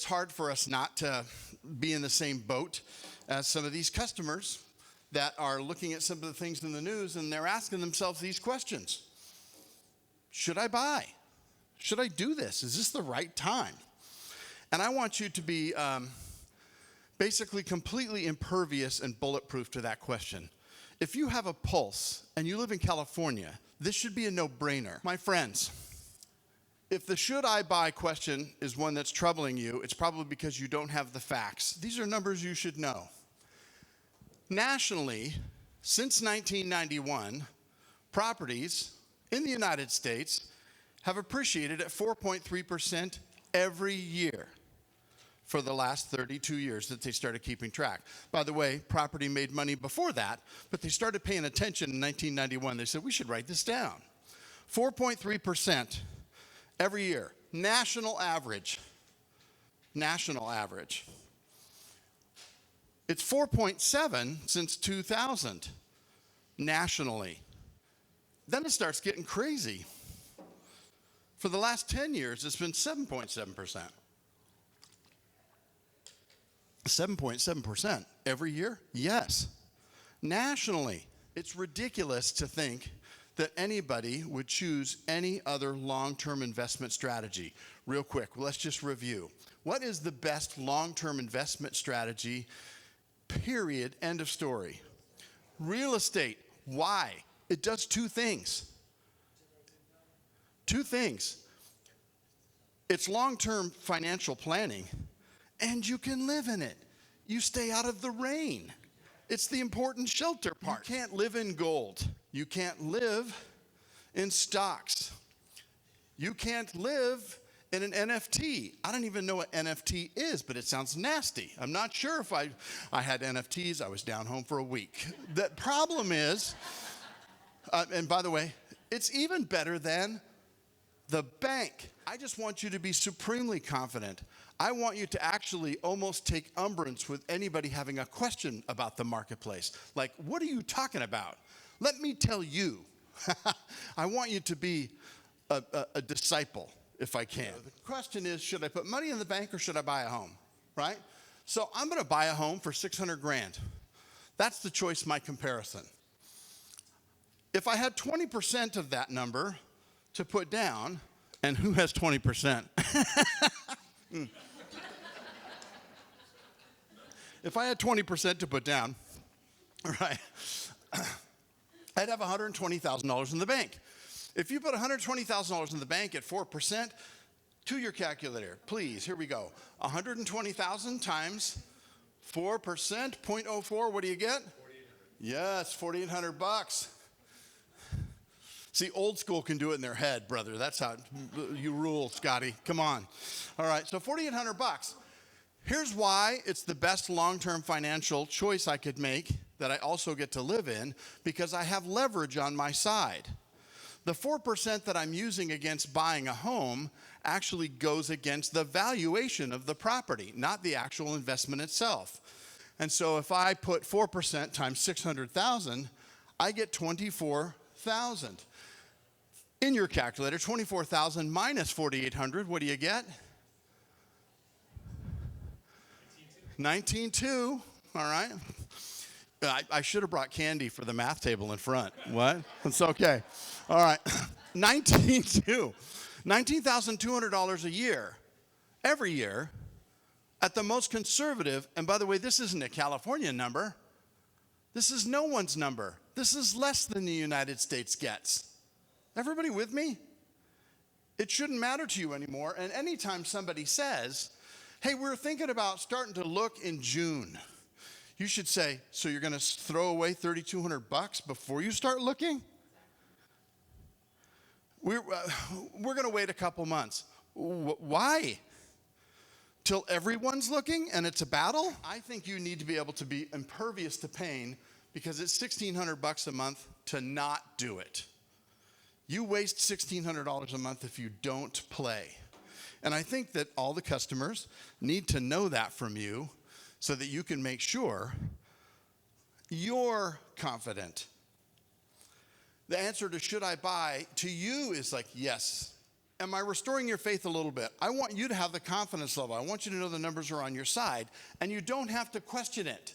It's hard for us not to be in the same boat as some of these customers that are looking at some of the things in the news and they're asking themselves these questions. Should I buy? Should I do this? Is this the right time? And I want you to be basically completely impervious and bulletproof to that question. If you have a pulse and you live in California, this should be a no-brainer. My friends, if the should I buy question is one that's troubling you, it's probably because you don't have the facts. These are numbers you should know. Nationally, since 1991, properties in the United States have appreciated at 4.3% every year for the last 32 years that they started keeping track. By the way, property made money before that, but they started paying attention in 1991. They said, we should write this down. 4.3% every year. National average. National average. It's 4.7 since 2000 nationally. Then it starts getting crazy. For the last 10 years, it's been 7.7%. 7.7% every year? Yes. Nationally, it's ridiculous to think that anybody would choose any other long-term investment strategy. Real quick, let's just review. What is the best long-term investment strategy? Period. End of story. Real estate. Why? It does two things. Two things. It's long-term financial planning, and you can live in it. You stay out of the rain. It's the important shelter part. You can't live in gold. You can't live in stocks. You can't live in an NFT. I don't even know what NFT is, but it sounds nasty. I'm not sure if I had NFTs. I was down home for a week. The problem is, and by the way, it's even better than the bank. I just want you to be supremely confident. I want you to actually almost take umbrance with anybody having a question about the marketplace. Like, what are you talking about? Let me tell you. I want you to be a disciple, if I can. The question is, should I put money in the bank or should I buy a home, right? So I'm going to buy a home for 600 grand. That's the choice, my comparison. If I had 20% of that number to put down, and who has 20%? If I had 20% to put down, right, I'd have $120,000 in the bank. If you put $120,000 in the bank at 4%, to your calculator, please, here we go. 120,000 times 4%, 0.04, what do you get? 4,800. Yes, 4,800 bucks. See, old school can do it in their head, brother. That's how you rule, Scotty. Come on. All right, so 4,800 bucks. Here's why it's the best long-term financial choice I could make that I also get to live in, because I have leverage on my side. The 4% that I'm using against buying a home actually goes against the valuation of the property, not the actual investment itself. And so if I put 4% times 600,000, I get 24,000. In your calculator, 24,000 minus 4,800, what do you get? 19,200, all right. I should have brought candy for the math table in front. What? It's okay. All right, 19,200. $19,200 a year, every year, at the most conservative, and by the way, this isn't a California number. This is no one's number. This is less than the United States gets. Everybody with me? It shouldn't matter to you anymore, and anytime somebody says, hey, we're thinking about starting to look in June, you should say, so you're going to throw away $3,200 before you start looking? We're going to wait a couple months. Why? Till everyone's looking and it's a battle? I think you need to be able to be impervious to pain, because it's $1,600 a month to not do it. You waste $1,600 a month if you don't play. And I think that all the customers need to know that from you so that you can make sure you're confident. The answer to should I buy to you is like, yes, am I restoring your faith a little bit? I want you to have the confidence level. I want you to know the numbers are on your side, and you don't have to question it.